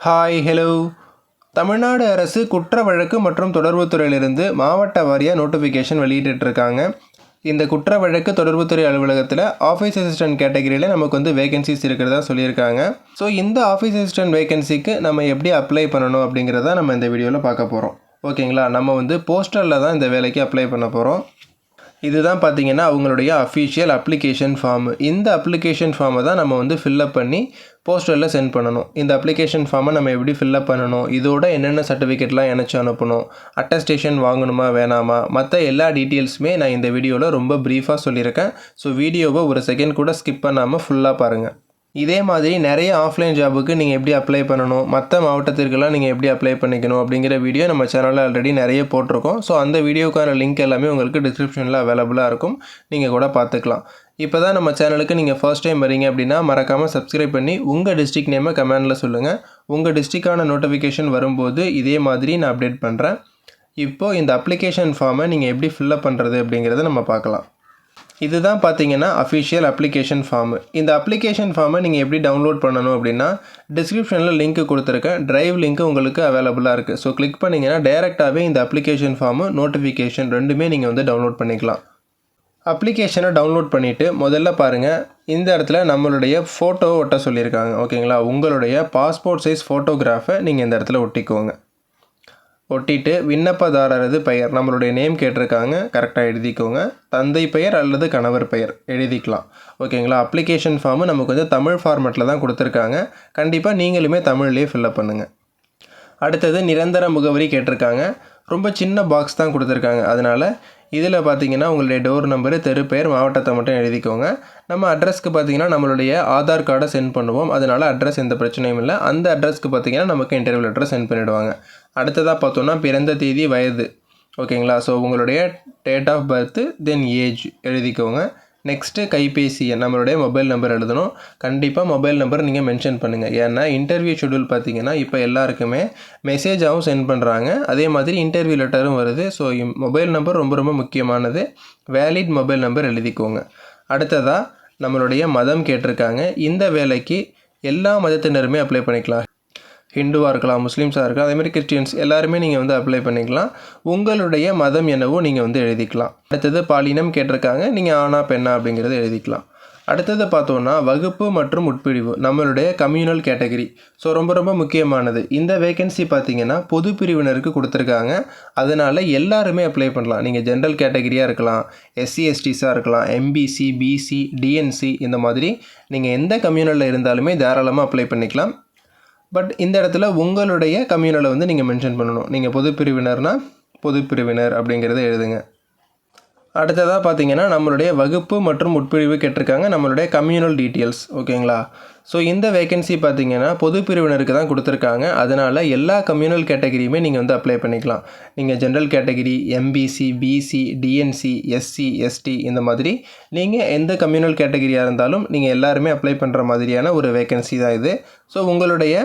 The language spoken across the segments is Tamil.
Hi hello. தமிழ்நாடு அரசு குற்ற வழக்கு மற்றும் தொடர்புத்துறையிலிருந்து மாவட்ட வாரியாக நோட்டிஃபிகேஷன் வெளியிட்டிருக்காங்க. இந்த குற்ற வழக்கு தொடர்புத்துறை அலுவலகத்தில் ஆஃபீஸ் அசிஸ்டன்ட் கேட்டகரியில் நமக்கு வந்து வேகன்சிஸ் இருக்கிறதா சொல்லியிருக்காங்க. ஸோ இந்த ஆஃபீஸ் அசிஸ்டன்ட் வேகன்சிக்கு நம்ம எப்படி அப்ளை பண்ணணும் அப்படிங்கிறத நம்ம இந்த வீடியோவில் பார்க்க போகிறோம். ஓகேங்களா, நம்ம வந்து போஸ்டரில் தான் இந்த வேலைக்கு அப்ளை பண்ண போகிறோம். இதுதான் பார்த்தீங்கன்னா அவங்களுடைய அஃபிஷியல் அப்ளிகேஷன் ஃபார்மு. இந்த அப்ளிகேஷன் ஃபார்மை தான் நம்ம வந்து ஃபில்லப் பண்ணி போஸ்டரில் சென்ட் பண்ணணும். இந்த அப்ளிகேஷன் ஃபார்மை நம்ம எப்படி ஃபில்லப் பண்ணணும், இதோட என்னென்ன சர்டிஃபிகேட்லாம் இணைச்சி அனுப்பணும், அட்டஸ்டேஷன் வாங்கணுமா வேணாமா, மற்ற எல்லா டீட்டெயில்ஸுமே நான் இந்த வீடியோவில் ரொம்ப ப்ரீஃபாக சொல்லியிருக்கேன். ஸோ வீடியோவை ஒரு செகண்ட் கூட ஸ்கிப் பண்ணாமல் ஃபுல்லாக பாருங்கள். இதே மாதிரி நிறைய ஆஃப்லைன் ஜாபுக்கு நீங்கள் எப்படி அப்ளை பண்ணணும், மற்ற மாவட்டத்திற்கெல்லாம் நீங்கள் எப்படி அப்ளை பண்ணிக்கணும் அப்படிங்கிற வீடியோ நம்ம சேனலில் ஆல்ரெடி நிறைய போட்டிருக்கோம். ஸோ அந்த வீடியோக்கான லிங்க் எல்லாமே உங்களுக்கு டிஸ்கிரிப்ஷனில் அவைலபிளாக இருக்கும், நீங்கள் கூட பார்த்துக்கலாம். இப்போ தான் நம்ம சேனலுக்கு நீங்கள் ஃபர்ஸ்ட் டைம் வரீங்க அப்படின்னா மறக்காமல் சப்ஸ்கிரைப் பண்ணி உங்கள் டிஸ்ட்ரிக்ட் நேமை கமெண்டில் சொல்லுங்கள். உங்கள் டிஸ்ட்ரிக்டான நோட்டிஃபிகேஷன் வரும்போது இதே மாதிரி நான் அப்டேட் பண்ணுறேன். இப்போது இந்த அப்ளிகேஷன் ஃபார்மை நீங்கள் எப்படி ஃபில்லப் பண்ணுறது அப்படிங்கிறத நம்ம பார்க்கலாம். இதுதான் பார்த்தீங்கன்னா அஃபிஷியல் அப்ளிகேஷன் ஃபார்மு. இந்த அப்ளிகேஷன் ஃபார்மை நீங்கள் எப்படி டவுன்லோட் பண்ணணும் அப்படின்னா டிஸ்கிரிப்ஷனில் லிங்க் கொடுத்துருக்கேன். ட்ரைவ் லிங்க் உங்களுக்கு அவைலபிளாக இருக்குது. ஸோ கிளிக் பண்ணிங்கன்னா டேரெக்டாகவே இந்த அப்ளிகேஷன் ஃபார்மு நோட்டிஃபிகேஷன் ரெண்டுமே நீங்கள் வந்து டவுன்லோட் பண்ணிக்கலாம். அப்ளிகேஷனை டவுன்லோட் பண்ணிவிட்டு முதல்ல பாருங்கள், இந்த இடத்துல நம்மளுடைய ஃபோட்டோவை ஒட்ட சொல்லியிருக்காங்க. ஓகேங்களா, உங்களுடைய பாஸ்போர்ட் சைஸ் ஃபோட்டோகிராஃபை நீங்கள் இந்த இடத்துல ஒட்டிக்கோங்க. ஒட்டிட்டு விண்ணப்பதாரரது பெயர், நம்மளுடைய நேம் கேட்டிருக்காங்க, கரெக்டாக எழுதிக்கோங்க. தந்தை பெயர் அல்லது கணவர் பெயர் எழுதிக்கலாம். ஓகேங்களா, அப்ளிகேஷன் ஃபார்மு நமக்கு வந்து தமிழ் ஃபார்மேட்டில் தான் கொடுத்துருக்காங்க. கண்டிப்பாக நீங்களுமே தமிழ்லேயே ஃபில்லப் பண்ணுங்கள். அடுத்தது நிரந்தர முகவரி கேட்டிருக்காங்க. ரொம்ப சின்ன பாக்ஸ் தான் கொடுத்துருக்காங்க. அதனால் இதில் பார்த்தீங்கன்னா உங்களுடைய டோர் நம்பரு, தெரு பெயர், மாவட்டத்தை மட்டும் எழுதிக்கோங்க. நம்ம அட்ரஸ்க்கு பார்த்தீங்கன்னா நம்மளுடைய ஆதார் கார்டை சென்ட் பண்ணுவோம். அதனால் அட்ரஸ் எந்த பிரச்சனையும் இல்லை. அந்த அட்ரஸ்க்கு பார்த்தீங்கன்னா நமக்கு இன்டர்வியூ லெட்டரை சென்ட் பண்ணிவிடுவாங்க. அடுத்ததாக பார்த்தோன்னா பிறந்த தேதி, வயது. ஓகேங்களா, ஸோ உங்களுடைய date of birth, then age எழுதிக்கோங்க. நெக்ஸ்ட்டு கைபேசி எண், நம்மளுடைய மொபைல் நம்பர் எழுதணும். கண்டிப்பாக மொபைல் நம்பர் நீங்கள் மென்ஷன் பண்ணுங்கள். ஏன்னா இன்டர்வியூ ஷெடியூல் பார்த்தீங்கன்னா இப்போ எல்லாருக்குமே மெசேஜாகவும் சென்ட் பண்ணுறாங்க, அதே மாதிரி இன்டர்வியூ லெட்டரும் வருது. ஸோ மொபைல் நம்பர் ரொம்ப ரொம்ப முக்கியமானது. வேலிட் மொபைல் நம்பர் எழுதிக்கோங்க. அடுத்ததாக நம்மளுடைய மதம் கேட்டிருக்காங்க. இந்த வேலைக்கு எல்லா மதத்தினருமே அப்ளை பண்ணிக்கலாம். ஹிந்துவாக இருக்கலாம், முஸ்லீம்ஸாக இருக்கலாம், அதேமாதிரி கிறிஸ்டியன்ஸ் எல்லாருமே நீங்கள் வந்து அப்ளை பண்ணிக்கலாம். உங்களுடைய மதம் என்னவோ நீங்கள் வந்து எழுதிக்கலாம். அடுத்தது பாலினம் கேட்டிருக்காங்க, நீங்கள் ஆணா பெண்ணா அப்படிங்கிறத எழுதிக்கலாம். அடுத்தது பார்த்தோன்னா வகுப்பு மற்றும் உட்பிரிவு, நம்மளுடைய கம்யூனல் கேட்டகரி. ஸோ ரொம்ப ரொம்ப முக்கியமானது. இந்த வேகன்சி பார்த்தீங்கன்னா பொது பிரிவினருக்கு கொடுத்துருக்காங்க. அதனால் எல்லாருமே அப்ளை பண்ணலாம். நீங்கள் ஜென்ரல் கேட்டகரியாக இருக்கலாம், எஸ்சி எஸ்டிஸாக இருக்கலாம், எம்பிசி, பிசி, டிஎன்சி, இந்த மாதிரி நீங்கள் எந்த கம்யூனலில் இருந்தாலுமே தாராளமாக அப்ளை பண்ணிக்கலாம். பட் இந்த இடத்துல உங்களுடைய கம்யூனலை வந்து நீங்கள் மென்ஷன் பண்ணணும். நீங்கள் பொது பிரிவினர்னால் பொது பிரிவினர் அப்படிங்கிறத எழுதுங்க. அடுத்ததாக பார்த்தீங்கன்னா நம்மளுடைய வகுப்பு மற்றும் உட்பிரிவு கேட்டிருக்காங்க, நம்மளுடைய கம்யூனல் டீட்டெயில்ஸ். ஓகேங்களா, ஸோ இந்த வேகன்சி பார்த்தீங்கன்னா பொது பிரிவினருக்கு தான் கொடுத்துருக்காங்க. அதனால் எல்லா கம்யூனல் கேட்டகரியுமே நீங்கள் வந்து அப்ளை பண்ணிக்கலாம். நீங்கள் general category, MBC, BC, DNC, SC, ST, இந்த மாதிரி நீங்கள் எந்த கம்யூனல் கேட்டகரியாக இருந்தாலும் நீங்கள் எல்லாருமே அப்ளை பண்ணுற மாதிரியான ஒரு வேகன்சி தான் இது. ஸோ உங்களுடைய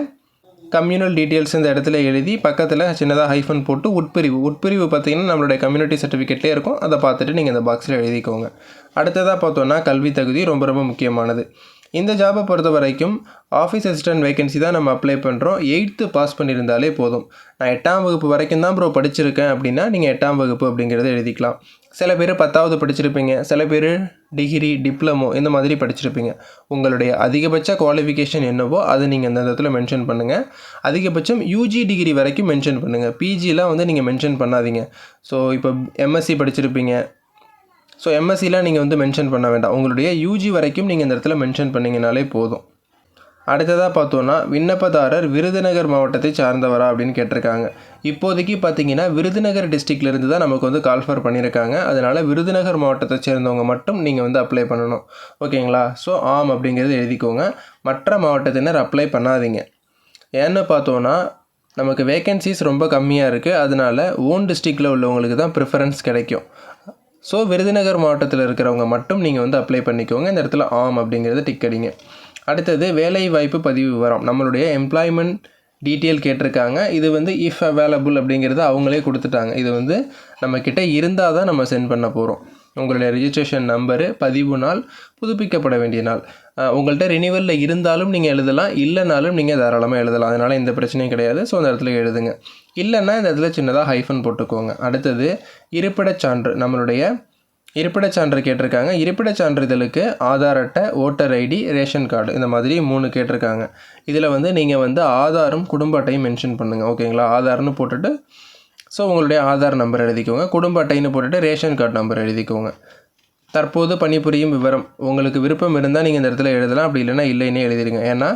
கம்யூனல் டீட்டெயில்ஸ் இந்த இடத்துல எழுதி பக்கத்தில் சின்னதாக ஹைஃபன் போட்டு உட்பிரிவு பார்த்தீங்கன்னா நம்மளுடைய கம்யூனிட்டி சர்டிஃபிகேட்லேயே இருக்கும். அதை பார்த்துட்டு நீங்கள் இந்த பாக்ஸில் எழுதிக்கோங்க. அடுத்ததாக பார்த்தோன்னா கல்வி தகுதி ரொம்ப ரொம்ப முக்கியமானது. இந்த ஜாபை பொறுத்த வரைக்கும் ஆஃபீஸ் அசிஸ்டன்ட் வேகன்சி தான் நம்ம அப்ளை பண்ணுறோம். 8th பாஸ் பண்ணியிருந்தாலே போதும். நான் 8ஆம் வகுப்பு வரைக்கும் தான் ப்ரோ படிச்சிருக்கேன் அப்படின்னா நீங்கள் 8ஆம் வகுப்பு அப்படிங்கிறத எழுதிக்கலாம். சில பேர் 10வது படிச்சிருப்பீங்க, சில பேர் டிகிரி, டிப்ளமோ இந்த மாதிரி படிச்சிருப்பீங்க. உங்களுடைய அதிகபட்ச குவாலிஃபிகேஷன் என்னவோ அதை நீங்கள் இந்த இடத்துல மென்ஷன் பண்ணுங்கள். அதிகபட்சம் யூஜி டிகிரி வரைக்கும் மென்ஷன் பண்ணுங்கள். பிஜிலாம் வந்து நீங்கள் மென்ஷன் பண்ணாதீங்க. ஸோ இப்போ எம்எஸ்சி படிச்சிருப்பீங்க, ஸோ எம்எஸ்சிலாம் நீங்கள் வந்து மென்ஷன் பண்ண வேண்டாம். உங்களுடைய யூஜி வரைக்கும் நீங்கள் இந்த இடத்துல மென்ஷன் பண்ணிங்கனாலே போதும். அடுத்ததாக பார்த்தோன்னா விண்ணப்பதாரர் விருதுநகர் மாவட்டத்தை சார்ந்தவரா அப்படின்னு கேட்டிருக்காங்க. இப்போதைக்கு பார்த்தீங்கன்னா விருதுநகர் டிஸ்ட்ரிக்ட்லேருந்து தான் நமக்கு வந்து கால்ஃபர் பண்ணியிருக்காங்க. அதனால் விருதுநகர் மாவட்டத்தை சேர்ந்தவங்க மட்டும் நீங்கள் வந்து அப்ளை பண்ணணும். ஓகேங்களா, ஸோ ஆம் அப்படிங்கிறது எழுதிக்கோங்க. மற்ற மாவட்டத்தினர் அப்ளை பண்ணாதீங்க. ஏன்னு பார்த்தோன்னா நமக்கு வேகன்சிஸ் ரொம்ப கம்மியாக இருக்குது. அதனால் ஓன் டிஸ்ட்ரிக்டில் உள்ளவங்களுக்கு தான் ப்ரிஃபரன்ஸ் கிடைக்கும். ஸோ விருதுநகர் மாவட்டத்தில் இருக்கிறவங்க மட்டும் நீங்கள் வந்து அப்ளை பண்ணிக்கோங்க. இந்த இடத்துல ஆம் அப்படிங்கிறது டிக் அடிங்க. அடுத்தது வேலை வாய்ப்பு பதிவு விவரம், நம்மளுடைய எம்ப்ளாய்மெண்ட் டீட்டெயில் கேட்டிருக்காங்க. இது வந்து இஃப் அவைலபிள் அப்படிங்கிறது அவங்களே கொடுத்துட்டாங்க. இது வந்து நம்மக்கிட்ட இருந்தால் தான் நம்ம சென்ட் பண்ண போகிறோம். உங்களுடைய ரிஜிஸ்ட்ரேஷன் நம்பரு, பதிவு நாள், புதுப்பிக்கப்பட வேண்டிய நாள். உங்கள்கிட்ட ரினிவலில் இருந்தாலும் நீங்கள் எழுதலாம், இல்லைனாலும் நீங்கள் தாராளமாக எழுதலாம். அதனால் எந்த பிரச்சனையும் கிடையாது. ஸோ அந்த இடத்துல எழுதுங்க. இல்லைன்னா இந்த இடத்துல சின்னதாக ஹைஃபன் போட்டுக்கோங்க. அடுத்தது இருப்பிடச் சான்று. நம்மளுடைய இருப்பிடச் சான்று கேட்டிருக்காங்க. இருப்பிடச் சான்றிதழுக்கு ஆதார் அட்டை, ஓட்டர் ஐடி, ரேஷன் கார்டு இந்த மாதிரி 3 கேட்டிருக்காங்க. இதில் வந்து நீங்கள் வந்து ஆதாரும் குடும்ப அட்டையும் மென்ஷன் பண்ணுங்கள். ஓகேங்களா? ஆதார்னு போட்டுட்டு ஸோ உங்களுடைய ஆதார் நம்பர் எழுதிக்கோங்க. குடும்ப அட்டைன்னு போட்டுட்டு ரேஷன் கார்டு நம்பர் எழுதிக்கோங்க. தற்போது பணிபுரியும் விவரம். உங்களுக்கு விருப்பம் இருந்தால் நீங்கள் இந்த இடத்துல எழுதலாம், அப்படி இல்லைனா இல்லைன்னே எழுதிடுங்க. ஏன்னா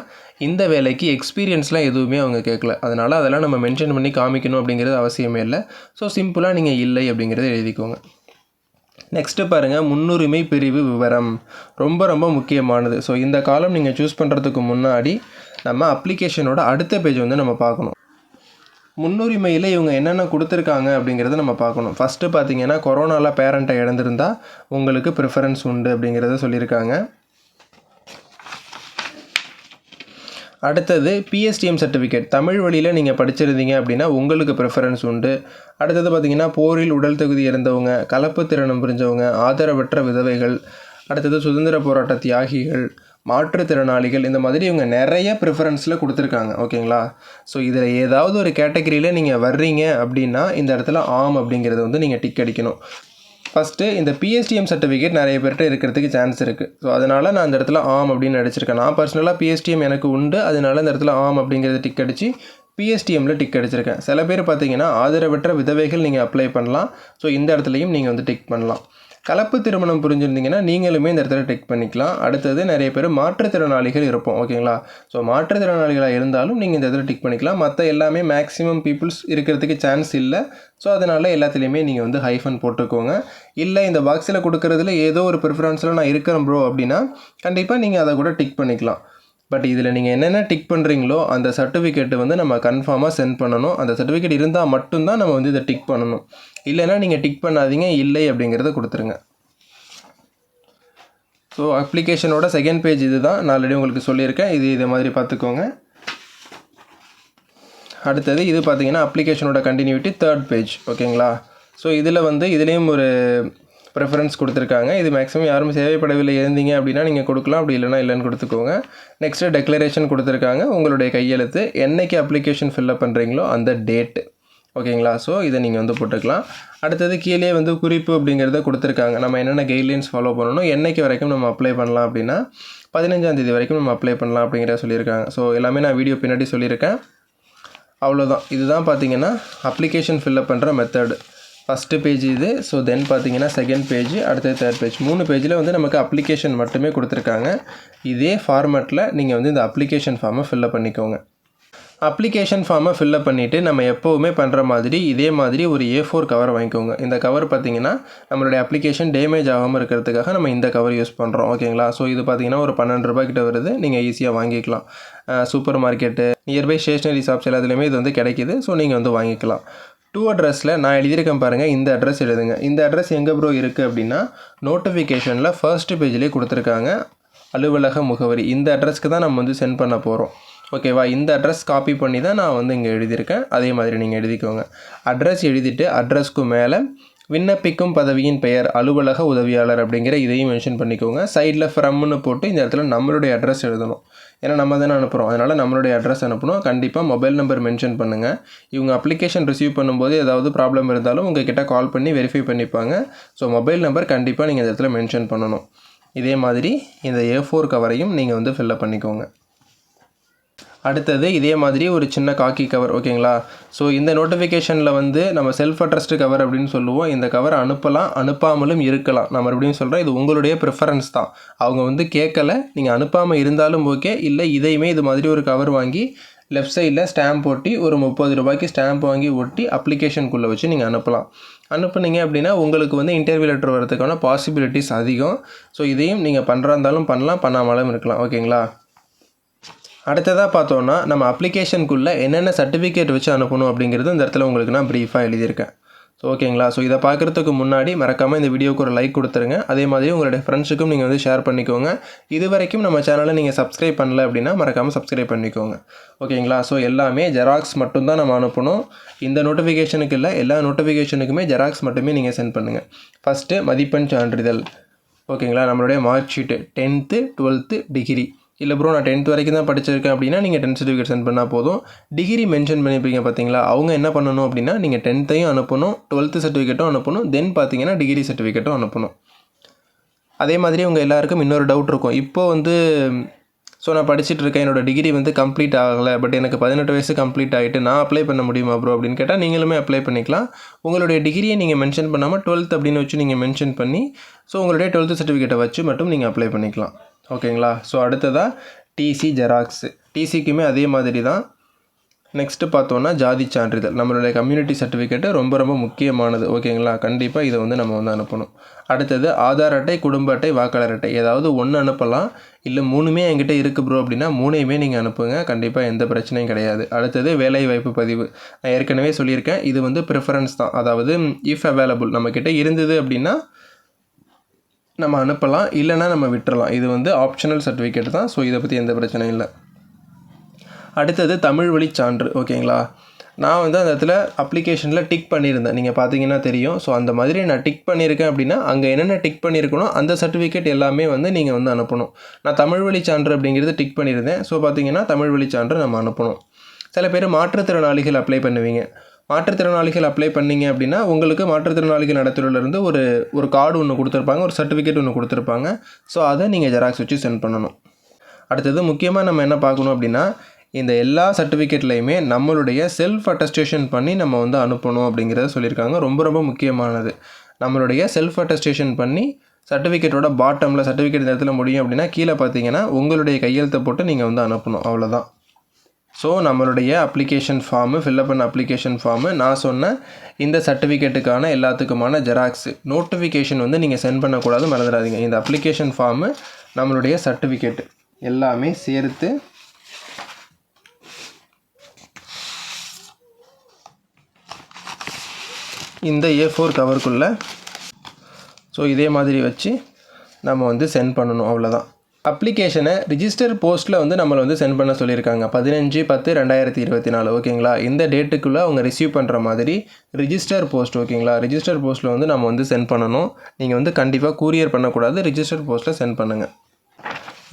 இந்த வேலைக்கு எக்ஸ்பீரியன்ஸ்லாம் எதுவுமே அவங்க கேட்கல. அதனால் அதெல்லாம் நம்ம மென்ஷன் பண்ணி காமிக்கணும் அப்படிங்கிறது அவசியமே இல்லை. ஸோ சிம்பிளாக நீங்கள் இல்லை அப்படிங்கிறத எழுதிக்கோங்க. நெக்ஸ்ட்டு பாருங்கள், முன்னுரிமை பிரிவு விவரம். ரொம்ப ரொம்ப முக்கியமானது. ஸோ இந்த காலம் நீங்கள் சூஸ் பண்ணுறதுக்கு முன்னாடி நம்ம அப்ளிகேஷனோட அடுத்த பேஜ் வந்து நம்ம பார்க்கணும். முன்னுரிமையில் இவங்க என்னென்ன கொடுத்துருக்காங்க அப்படிங்கிறத நம்ம பார்க்கணும். ஃபஸ்ட்டு பார்த்தீங்கன்னா கொரோனாவில் பேரண்ட்டை இழந்திருந்தால் உங்களுக்கு ப்ரிஃபரன்ஸ் உண்டு அப்படிங்கிறத சொல்லியிருக்காங்க. அடுத்தது பிஎஸ்டிஎம் சர்டிஃபிகேட். தமிழ் வழியில் நீங்கள் படிச்சிருந்தீங்க அப்படின்னா உங்களுக்கு ப்ரிஃபரன்ஸ் உண்டு. அடுத்தது பார்த்திங்கன்னா போரில் உடல் தகுதி இறந்தவங்க, கலப்பு திருமணம் புரிஞ்சவங்க, ஆதரவற்ற விதவைகள், அடுத்தது சுதந்திர போராட்ட தியாகிகள், மாற்றுத்திறனாளிகள், இந்த மாதிரி இவங்க நிறைய ப்ரிஃபரன்ஸில் கொடுத்துருக்காங்க. ஓகேங்களா? ஸோ இதில் ஏதாவது ஒரு கேட்டகரியில் நீங்கள் வர்றீங்க அப்படின்னா இந்த இடத்துல ஆம் அப்படிங்கிறத வந்து நீங்கள் டிக் அடிக்கணும். ஃபஸ்ட்டு இந்த பிஎஸ்டிஎம் சர்டிஃபிகேட் நிறைய பேர்கிட்ட இருக்கிறதுக்கு சான்ஸ் இருக்குது. ஸோ அதனால் நான் இந்த இடத்துல ஆம் அப்படின்னு அடிச்சிருக்கேன். நான் பர்சனலாக பிஎஸ்டிஎம் எனக்கு உண்டு. அதனால் இந்த இடத்துல ஆம் அப்படிங்கிறத டிக் அடித்து பிஎஸ்டிஎம்மில் டிக் அடிச்சிருக்கேன். சில பேர் பார்த்தீங்கன்னா ஆதரவற்ற விதவைகள் நீங்கள் அப்ளை பண்ணலாம். ஸோ இந்த இடத்துலையும் நீங்கள் வந்து டிக் பண்ணலாம். கலப்பு திருமணம் புரிஞ்சிருந்தீங்கன்னா நீங்களுமே இந்த இடத்துல டிக் பண்ணிக்கலாம். அடுத்தது நிறைய பேர் மாற்றுத்திறனாளிகள் இருப்போம். ஓகேங்களா? ஸோ மாற்றுத்திறனாளிகளாக இருந்தாலும் நீங்கள் இந்த இடத்துல டிக் பண்ணிக்கலாம். மற்ற எல்லாமே மேக்ஸிமம் பீப்புள்ஸ் இருக்கிறதுக்கு சான்ஸ் இல்லை. ஸோ அதனால் எல்லாத்துலேயுமே நீங்கள் வந்து ஹைஃபன் போட்டுக்கோங்க. இல்லை இந்த பாக்ஸில் கொடுக்குறதுல ஏதோ ஒரு ப்ரிஃபரன்ஸில் நான் இருக்கிறேன் ப்ரோ அப்படின்னா கண்டிப்பாக நீங்கள் அதை கூட டிக் பண்ணிக்கலாம். பட் இதில் நீங்கள் என்னென்ன டிக் பண்ணுறீங்களோ அந்த சர்டிஃபிகேட்டு வந்து நம்ம கன்ஃபார்மாக சென்ட் பண்ணணும். அந்த சர்டிஃபிகேட் இருந்தால் மட்டும்தான் நம்ம வந்து இதை டிக் பண்ணணும். இல்லைன்னா நீங்கள் டிக் பண்ணாதீங்க, இல்லை அப்படிங்கிறத கொடுத்துருங்க. ஸோ அப்ளிகேஷனோட செகண்ட் பேஜ் இது தான். நான் ஆல்ரெடி உங்களுக்கு சொல்லியிருக்கேன். இதே மாதிரி பார்த்துக்கோங்க. அடுத்தது இது பார்த்தீங்கன்னா அப்ளிகேஷனோட கண்டினியூட்டி தேர்ட் பேஜ். ஓகேங்களா? ஸோ இதில் வந்து இதுலேயும் ஒரு ப்ரிஃபரன்ஸ் கொடுத்துருக்காங்க. இது மேக்ஸிமம் யாரும் சேவைப்படவில்லை இருந்தீங்க அப்படின்னா நீங்கள் கொடுக்கலாம், அப்படி இல்லைனா இல்லைன்னு கொடுத்துக்கோங்க. நெக்ஸ்ட்டு டெக்ளரேஷன் கொடுத்துருக்காங்க. உங்களுடைய கையெழுத்து, என்றைக்கு அப்ளிகேஷன் ஃபில்அப் பண்ணுறீங்களோ அந்த டேட்டு. ஓகேங்களா? ஸோ இதை நீங்கள் வந்து போட்டுக்கலாம். அடுத்தது கீழே வந்து குறிப்பு அப்படிங்கிறத கொடுத்துருக்காங்க. நம்ம என்னென்ன கைட்லைன்ஸ் ஃபாலோ பண்ணணும், என்றைக்கு வரைக்கும் நம்ம அப்ளை பண்ணலாம் அப்படின்னா 15ஆம் தேதி வரைக்கும் நம்ம அப்ளை பண்ணலாம் அப்படிங்கிற சொல்லியிருக்காங்க. ஸோ எல்லாமே நான் வீடியோ பின்னாடி சொல்லியிருக்கேன். அவ்வளோதான். இதுதான் பார்த்தீங்கன்னா அப்ளிகேஷன் ஃபில்அப் பண்ணுற மெத்தடு. ஃபஸ்ட்டு பேஜ் இது. ஸோ தென் பார்த்தீங்கன்னா செகண்ட் பேஜ், அடுத்தது தேர்ட் பேஜ். 3 பேஜில் வந்து நமக்கு அப்ளிகேஷன் மட்டுமே கொடுத்துருக்காங்க. இதே ஃபார்மேட்டில் நீங்கள் வந்து இந்த அப்ளிகேஷன் ஃபார்மை ஃபில்அப் பண்ணிக்கோங்க. அப்ளிகேஷன் ஃபார்மை ஃபில்அப் பண்ணிவிட்டு நம்ம எப்போவுமே பண்ணுற மாதிரி இதே மாதிரி ஒரு A4 கவர் வாங்கிக்கோங்க. இந்த கவர் பார்த்திங்கன்னா நம்மளுடைய அப்ளிகேஷன் டேமேஜ் ஆகாமல் இருக்கிறதுக்காக நம்ம இந்த கவர் யூஸ் பண்ணுறோம். ஓகேங்களா? ஸோ இது பார்த்திங்கன்னா ஒரு 12 ரூபாய் கிட்ட வருது. நீங்கள் ஈஸியாக வாங்கிக்கலாம். Super market, nearby stationery shops எல்லாத்துலேயுமே இது வந்து கிடைக்கிது. ஸோ நீங்கள் வந்து வாங்கிக்கலாம். டூ அட்ரஸில் நான் எழுதியிருக்கேன் பாருங்கள், இந்த அட்ரஸ் எழுதுங்க. இந்த அட்ரஸ் எங்கே ப்ரோ இருக்குது அப்படின்னா நோட்டிஃபிகேஷனில் ஃபர்ஸ்ட் பேஜ்லேயே கொடுத்துருக்காங்க அலுவலக முகவரி. இந்த அட்ரஸ்க்கு தான் நம்ம வந்து சென்ட் பண்ண போகிறோம். ஓகேவா? இந்த அட்ரஸ் காப்பி பண்ணி தான் நான் வந்து இங்கே எழுதியிருக்கேன். அதே மாதிரி நீங்கள் எழுதிக்கோங்க. அட்ரஸ் எழுதிட்டு அட்ரஸ்க்கு மேலே விண்ணப்பிக்கும் பதவியின் பெயர் அலுவலக உதவியாளர் அப்படிங்கிற இதையும் மென்ஷன் பண்ணிக்கோங்க. சைடில் ஃப்ரம்னு போட்டு இந்த இடத்துல நம்மளுடைய அட்ரஸ் எழுதணும். ஏன்னா நம்ம தானே அனுப்புகிறோம். அதனால் நம்மளுடைய அட்ரஸ் அனுப்பணும். கண்டிப்பாக மொபைல் நம்பர் மென்ஷன் பண்ணுங்கள். இவங்க அப்ளிகேஷன் ரிசீவ் பண்ணும்போது ஏதாவது ப்ராப்ளம் இருந்தாலும் உங்கள் கிட்ட கால் பண்ணி வெரிஃபை பண்ணிப்பாங்க. ஸோ மொபைல் நம்பர் கண்டிப்பாக நீங்கள் இந்த இடத்துல மென்ஷன் பண்ணணும். இதே மாதிரி இந்த A4 கவரையும் நீங்கள் வந்து ஃபில்அப் பண்ணிக்கோங்க. அடுத்தது இதே மாதிரி ஒரு சின்ன காக்கி கவர். ஓகேங்களா? ஸோ இந்த நோட்டிஃபிகேஷனில் வந்து நம்ம செல்ஃப் அட்ரஸ்டு கவர் அப்படின்னு சொல்லுவோம். இந்த கவர் அனுப்பலாம், அனுப்பாமலும் இருக்கலாம். நான் மறுபடியும் சொல்கிறேன், இது உங்களுடைய ப்ரிஃபரன்ஸ் தான். அவங்க வந்து கேட்கலை, நீங்கள் அனுப்பாமல் இருந்தாலும் ஓகே. இல்லை இதையுமே இது மாதிரி ஒரு கவர் வாங்கி லெஃப்ட் சைடில் ஸ்டாம்ப் ஒட்டி ஒரு 30 ரூபாய்க்கு ஸ்டாம்ப் வாங்கி ஒட்டி அப்ளிகேஷனுக்குள்ளே வச்சு நீங்கள் அனுப்பலாம். அனுப்புனீங்க அப்படின்னா உங்களுக்கு வந்து இன்டர்வியூ லெட்டர் வரதுக்கான பாசிபிலிட்டிஸ் அதிகம். ஸோ இதையும் நீங்கள் பண்ணுறா இருந்தாலும் பண்ணலாம், பண்ணாமலும் இருக்கலாம். ஓகேங்களா? அடுத்ததாக பார்த்தோன்னா நம்ம அப்ளிகேஷனுக்குள்ளே என்னென்ன சர்டிஃபிகேட் வச்சு அனுப்பணும் அப்படிங்கிறது இந்த இடத்துல உங்களுக்கு நான் ப்ரீஃபாக எழுதியிருக்கேன். ஸோ ஓகேங்களா? ஸோ இதை பார்க்குறதுக்கு முன்னாடி மறக்காமல் இந்த வீடியோக்கு ஒரு லைக் கொடுத்துருங்க. அதே மாதிரி உங்களுடைய ஃப்ரெண்ட்ஸுக்கும் நீங்கள் வந்து ஷேர் பண்ணிக்கோங்க. இது வரைக்கும் நம்ம சேனலை நீங்கள் சப்ஸ்கிரைப் பண்ணல அப்படின்னா மறக்காமல் சப்ஸ்கிரைப் பண்ணிக்கோங்க. ஓகேங்களா? ஸோ எல்லாமே ஜெராக்ஸ் மட்டும்தான் நம்ம அனுப்பணும். இந்த நோட்டிஃபிகேஷனுக்கு இல்லை, எல்லா நோட்டிஃபிகேஷனுக்குமே ஜெராக்ஸ் மட்டுமே நீங்கள் சென்ட் பண்ணுங்கள். ஃபஸ்ட்டு மதிப்பெண் சான்றிதழ். ஓகேங்களா. நம்மளுடைய mark sheet 10th 12th degree. இல்லை ப்ரோ நான் 10th வரைக்கும் தான் படிச்சிருக்கேன் அப்படின்னா நீங்கள் 10th சர்டிஃபிகேட் சென்ட் பண்ணால் போதும். டிகிரி மென்ஷன் பண்ணியிருப்பீங்க பார்த்தீங்களா, அவங்க என்ன பண்ணணும் அப்படின்னா நீங்கள் 10th அனுப்பணும், 12th சர்டிஃபிகேட்டும் அனுப்பணும், தென் பார்த்தீங்கன்னா டிகிரி சர்டிஃபிகேட்டும் அனுப்பணும். அதே மாதிரி உங்கள் எல்லாருக்கும் இன்னொரு டவுட் இருக்கும். இப்போ வந்து நான் படிச்சுட்டு இருக்கேன், என்னோடய டிகிரி வந்து கம்ப்ளீட் ஆகலை, பட் எனக்கு 18 வயசு கம்ப்ளீட் ஆகிட்டு நான் அப்ளை பண்ண முடியுமா ப்ரோ அப்படின்னு கேட்டால் நீங்களுமே அப்ளை பண்ணிக்கலாம். உங்களுடைய டிகிரியை நீங்கள் மென்ஷன் பண்ணாமல் 12th அப்படின்னு வச்சு நீங்கள் மென்ஷன் பண்ணி உங்களுடைய 12th சர்டிஃபிகேட்டை வச்சு மட்டும் நீங்கள் அப்ளை பண்ணிக்கலாம். ஓகேங்களா. அடுத்ததாக டிசி ஜெராக்ஸு. டிசிக்குமே அதே மாதிரி தான். நெக்ஸ்ட்டு பார்த்தோன்னா ஜாதி சான்றிதழ், நம்மளுடைய கம்யூனிட்டி சர்டிஃபிகேட்டு ரொம்ப ரொம்ப முக்கியமானது. ஓகேங்களா. கண்டிப்பாக இதை வந்து நம்ம வந்து அனுப்பணும். அடுத்தது ஆதார் அட்டை, குடும்ப அட்டை, வாக்காளர் அட்டை, ஏதாவது ஒன்று அனுப்பலாம். இல்லை 3மே என்கிட்ட இருக்குது ப்ரோ அப்படின்னா 3யுமே நீங்கள் அனுப்புங்க, கண்டிப்பாக எந்த பிரச்சனையும் கிடையாது. அடுத்தது வேலைவாய்ப்பு பதிவு. நான் ஏற்கனவே சொல்லியிருக்கேன், இது வந்து ப்ரிஃபரன்ஸ் தான். அதாவது இஃப் அவைலபிள் நம்மக்கிட்ட இருந்தது அப்படின்னா நம்ம அனுப்பலாம், இல்லைனா நம்ம விட்டுறலாம். இது வந்து ஆப்ஷனல் சர்டிஃபிகேட் தான். இதை பற்றி எந்த பிரச்சனையும் இல்லை. அடுத்தது தமிழ் வழி சான்று. ஓகேங்களா. நான் வந்து அந்த இடத்துல அப்ளிகேஷனில் டிக் பண்ணியிருந்தேன், நீங்கள் பார்த்தீங்கன்னா தெரியும். அந்த மாதிரி நான் டிக் பண்ணியிருக்கேன் அப்படின்னா அங்கே என்னென்ன டிக் பண்ணியிருக்கணும் அந்த சர்டிஃபிகேட் எல்லாமே வந்து நீங்கள் வந்து அனுப்பணும். நான் தமிழ் வழி சான்று அப்படிங்கிறது டிக் பண்ணியிருந்தேன். பார்த்தீங்கன்னா தமிழ் வழி சான்று நம்ம அனுப்பணும். சில பேர் மாற்றுத்திறனாளிகள் அப்ளை பண்ணுவீங்க. மாற்றுத்திறனாளிகள் அப்ளை பண்ணிங்க அப்படின்னா உங்களுக்கு மாற்றுத்திறனாளிகள் நலத்துறையிலேருந்து ஒரு கார்டு ஒன்று கொடுத்துருப்பாங்க, ஒரு சர்டிஃபிகேட் ஒன்று கொடுத்துருப்பாங்க. அதை நீங்கள் ஜெராக்ஸ் வச்சு சென்ட் பண்ணணும். அடுத்தது முக்கியமாக நம்ம என்ன பார்க்கணும் அப்படின்னா இந்த எல்லா சர்டிஃபிகேட்லையுமே நம்மளுடைய செல்ஃப் அட்டஸ்டேஷன் பண்ணி நம்ம வந்து அனுப்பணும் அப்படிங்கிறத சொல்லியிருக்காங்க. ரொம்ப ரொம்ப முக்கியமானது. நம்மளுடைய செல்ஃப் அட்டஸ்டேஷன் பண்ணி சர்டிஃபிகேட்டோட பாட்டமில் சர்டிஃபிகேட் இந்த இடத்துல முடியும் அப்படின்னா கீழே பார்த்தீங்கன்னா உங்களுடைய கையெழுத்தை போட்டு நீங்கள் வந்து அனுப்பணும், அவ்வளோதான். நம்மளுடைய அப்ளிகேஷன் ஃபார்மு, ஃபில்லப் பண்ண அப்ளிகேஷன் ஃபார்மு, நான் சொன்ன இந்த சர்டிஃபிகேட்டுக்கான எல்லாத்துக்குமான ஜெராக்ஸு, நோட்டிஃபிகேஷன் வந்து நீங்கள் சென்ட் பண்ணக்கூடாது, மறந்துடாதீங்க. இந்த அப்ளிகேஷன் ஃபார்மு, நம்மளுடைய சர்டிஃபிகேட்டு எல்லாமே சேர்த்து இந்த A4 கவருக்குள்ளே இதே மாதிரி வச்சு நம்ம வந்து சென்ட் பண்ணணும், அவ்வளோதான். அப்ளிகேஷனை ரிஜிஸ்டர் போஸ்ட்டில் வந்து நம்மளை வந்து சென்ட் பண்ண சொல்லியிருக்காங்க 15/10/2024. ஓகேங்களா. இந்த டேட்டுக்குள்ளே அவங்க ரிசீவ் பண்ணுற மாதிரி ரிஜிஸ்டர் போஸ்ட். ஓகேங்களா. ரிஜிஸ்டர் போஸ்ட்டில் வந்து நம்ம வந்து சென்ட் பண்ணணும். நீங்கள் வந்து கண்டிப்பாக கூரியர் பண்ணக்கூடாது, ரிஜிஸ்டர் போஸ்ட்டில் சென்ட் பண்ணுங்கள்.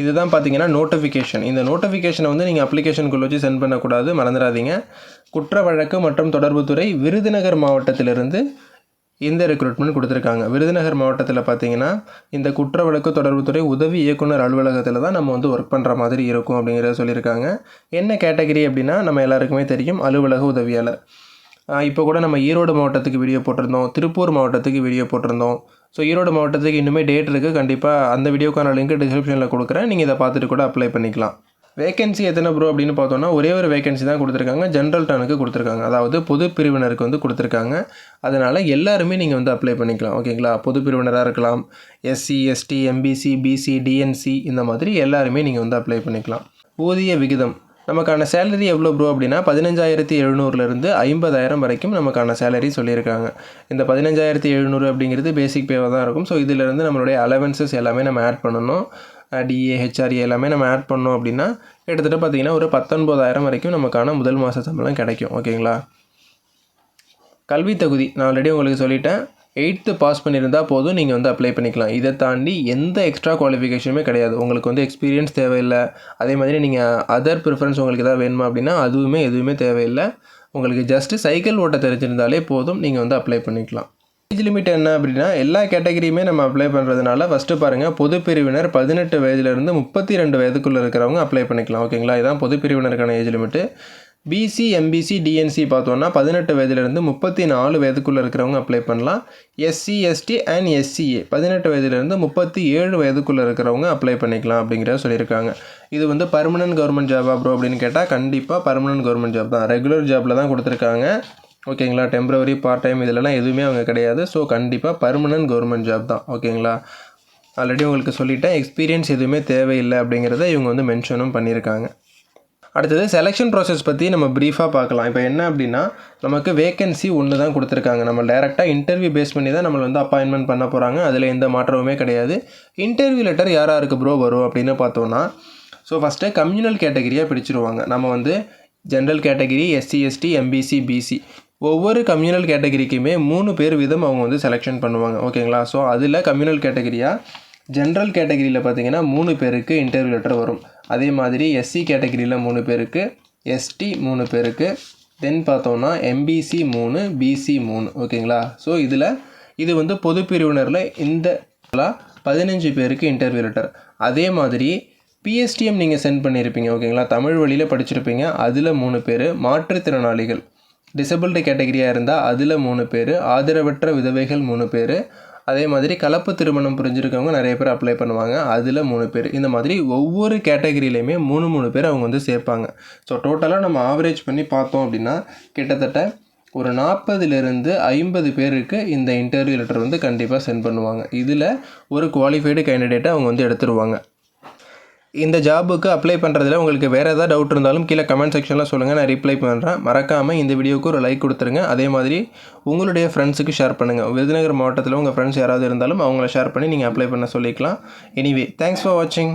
இதுதான் பார்த்தீங்கன்னா நோட்டிஃபிகேஷன். இந்த நோட்டிஃபிகேஷனை வந்து நீங்கள் அப்ளிகேஷனுக்குள்ளே வச்சு சென்ட் பண்ணக்கூடாது, மறந்துடாதீங்க. குற்ற வழக்கு மற்றும் தொடர்புத்துறை விருதுநகர் மாவட்டத்திலிருந்து இந்த ரெக்ரூட்மெண்ட் கொடுத்துருக்காங்க. விருதுநகர் மாவட்டத்தில் பார்த்தீங்கன்னா இந்த குற்ற வழக்கு தொடர்புத்துறை உதவி இயக்குனர் அலுவலகத்தில் தான் நம்ம வந்து ஒர்க் பண்ணுற மாதிரி இருக்கும் அப்படிங்கிறத சொல்லியிருக்காங்க. என்ன கேட்டகரி அப்படின்னா நம்ம எல்லாருக்குமே தெரியும், அலுவலக உதவியாளர். இப்போ கூட நம்ம ஈரோடு மாவட்டத்துக்கு வீடியோ போட்டிருந்தோம், திருப்பூர் மாவட்டத்துக்கு வீடியோ போட்டிருந்தோம். ஈரோடு மாவட்டத்துக்கு இன்னுமே டேட் இருக்குது. கண்டிப்பாக அந்த வீடியோக்கான லிங்க் டிஸ்கிரிப்ஷனில் கொடுக்குறேன், நீங்கள் இதை பார்த்துட்டு கூட அப்ளை பண்ணிக்கலாம். வேகன்சி எத்தனை ப்ரோ அப்படின்னு பார்த்தோன்னா ஒரே ஒரு வேகன்சி தான் கொடுத்துருக்காங்க, ஜென்ரல் டர்னுக்கு கொடுத்துருக்காங்க. அதாவது பொது பிரிவினருக்கு வந்து கொடுத்துருக்காங்க. அதனால் எல்லாருமே நீங்கள் வந்து அப்ளை பண்ணிக்கலாம். ஓகேங்களா. பொது பிரிவினராக இருக்கலாம், SC ST MBC BC DNC இந்த மாதிரி எல்லாருமே நீங்கள் வந்து அப்ளை பண்ணிக்கலாம். ஊதிய விகிதம், நமக்கான சேலரி எவ்வளோ ப்ரோ அப்படின்னா 15,700லேருந்து 50,000 வரைக்கும் நமக்கான சேலரி சொல்லியிருக்காங்க. இந்த 15,700 அப்படிங்கிறது பேசிக் பேவாக தான் இருக்கும். இதிலேருந்து நம்மளுடைய அலவன்சஸ் எல்லாமே நம்ம ஆட் பண்ணணும். DA HRA எல்லாமே நம்ம ஆட் பண்ணோம் அப்படின்னா கிட்டத்தட்ட பார்த்திங்கன்னா ஒரு 19,000 வரைக்கும் நமக்கான முதல் மாத சம்பளம் கிடைக்கும். ஓகேங்களா. கல்வி தகுதி நான் ஆல்ரெடி உங்களுக்கு சொல்லிட்டேன், 8th பாஸ் பண்ணியிருந்தால் போதும், நீங்கள் வந்து அப்ளை பண்ணிக்கலாம். இதை தாண்டி எந்த எக்ஸ்ட்ரா குவாலிஃபிகேஷனுமே கிடையாது. உங்களுக்கு வந்து எக்ஸ்பீரியன்ஸ் தேவையில்லை. அதே மாதிரி நீங்கள் அதர் ப்ரிஃபரன்ஸ் உங்களுக்கு எதாவது வேணுமா அப்படின்னா எதுவுமே தேவையில்லை. உங்களுக்கு ஜஸ்ட்டு சைக்கிள் ஓட்ட தெரிஞ்சிருந்தாலே போதும், நீங்கள் வந்து அப்ளை பண்ணிக்கலாம். ஏஜ் லிமிட் என்ன அப்படின்னா எல்லா கேட்டகரியுமே நம்ம அப்ளை பண்ணுறதுனால ஃபஸ்ட்டு பாருங்கள், பொது பிரிவினர் 18 வயதுலேருந்து 32 வயதுக்குள்ளே இருக்கிறவங்க அப்ளை பண்ணிக்கலாம். ஓகேங்களா. இதுதான் பொது பிரிவினருக்கான age limit. BC MBC DNC பார்த்தோன்னா 18 வயதுலேருந்து 34 வயதுக்குள்ளே இருக்கிறவங்க அப்ளை பண்ணலாம். SC ST அண்ட் SCA 18 வயதுலேருந்து 37 வயதுக்குள்ளே இருக்கிறவங்க அப்ளை பண்ணிக்கலாம் அப்படிங்கிறத சொல்லியிருக்காங்க. இது வந்து பர்மனன்ட் கவர்மெண்ட் ஜாபா ப்ரோ அப்படின்னு கேட்டால் கண்டிப்பாக பர்மனன்ட் கவர்மெண்ட் ஜாப் தான், ரெகுலர் ஜாபில் தான் கொடுத்துருக்காங்க. ஓகேங்களா. டெம்பரவரி பார்ட் டைம் இதிலலாம் எதுவுமே அவங்க கிடையாது. கண்டிப்பாக பர்மனன்ட் கவர்மெண்ட் ஜாப் தான். ஓகேங்களா. ஆல்ரெடி உங்களுக்கு சொல்லிட்டேன், எக்ஸ்பீரியன்ஸ் எதுவுமே தேவையில்லை அப்படிங்கிறத இவங்க வந்து மென்ஷனும் பண்ணியிருக்காங்க. அடுத்தது செலெக்ஷன் ப்ராசஸ் பற்றி நம்ம ப்ரீஃபாக பார்க்கலாம். இப்போ என்ன அப்படின்னா நமக்கு வேகன்சி ஒன்று தான் கொடுத்துருக்காங்க. நம்ம டேரெக்டாக இன்டர்வியூ பேஸ் பண்ணி தான் நம்மளை வந்து அப்பாயின்மெண்ட் பண்ண போகிறாங்க. அதில் எந்த மாற்றமுமே கிடையாது. இன்டர்வியூ லெட்டர் யாருக்கு ப்ரோ வரும் அப்படின்னு பார்த்தோன்னா ஃபஸ்ட்டு கம்யூனல் கேட்டகரியாக பிடிச்சிருவாங்க. நம்ம வந்து general category, SC ST MBC BC ஒவ்வொரு கம்யூனல் கேட்டகரிக்குமே 3 பேர் வீதம் அவங்க வந்து செலெக்ஷன் பண்ணுவாங்க. ஓகேங்களா. அதில் கம்யூனல் கேட்டகரியாக ஜென்ரல் கேட்டகரியில் பார்த்தீங்கன்னா 3 பேருக்கு இன்டர்வியூ லெட்டர் வரும். அதே மாதிரி எஸ்சி கேட்டகரியில் 3 பேருக்கு, எஸ்டி 3 பேருக்கு, தென் பார்த்தோம்னா எம்பிசி 3, பிசி 3. ஓகேங்களா? ஸோ இது வந்து பொது பிரிவினரில் இந்த 15 பேருக்கு இன்டர்வியூ லெட்டர். அதே மாதிரி பிஎஸ்டிஎம் நீங்கள் சென்ட் பண்ணியிருப்பீங்க. ஓகேங்களா? தமிழ் வழியில் படிச்சிருப்பீங்க. அதில் 3 பேர், மாற்றுத்திறனாளிகள் டிசபிலிட்டி கேட்டகரியாக இருந்தால் அதில் 3 பேர், ஆதரவற்ற விதவைகள் 3 பேர், அதே மாதிரி கலப்பு திருமணம் புரிஞ்சிருக்கவங்க நிறைய பேர் அப்ளை பண்ணுவாங்க. அதில் 3 பேர். இந்த மாதிரி ஒவ்வொரு கேட்டகரியிலையுமே 3 பேர் அவங்க வந்து சேர்ப்பாங்க. ஸோ டோட்டலாக நம்ம ஆவரேஜ் பண்ணி பார்த்தோம் அப்படின்னா கிட்டத்தட்ட ஒரு 40லிருந்து 50 பேருக்கு இந்த இன்டர்வியூ லெட்டர் வந்து கண்டிப்பாக சென்ட் பண்ணுவாங்க. இதில் ஒரு குவாலிஃபைடு கேண்டிடேட்டை அவங்க வந்து எடுத்துருவாங்க. இந்த ஜாபுக்கு அப்ளை பண்ணுறதுல உங்களுக்கு வேறு ஏதாவது டவுட் இருந்தாலும் கீழே கமெண்ட் செக்ஷனில் சொல்லுங்கள், நான் ரிப்ளை பண்ணுறேன். மறக்காமல் இந்த வீடியோவுக்கு ஒரு லைக் கொடுத்துருங்க. அதே மாதிரி உங்களுடைய ஃப்ரெண்ட்ஸுக்கு ஷேர் பண்ணுங்கள். விருதுநகர் மாவட்டத்தில் உங்கள் ஃப்ரெண்ட்ஸ் யாராவது இருந்தாலும் அவங்கள ஷேர் பண்ணி நீங்கள் அப்ளை பண்ண சொல்லிக்கலாம். எனிவே, தேங்க்ஸ் ஃபார் வாட்சிங்.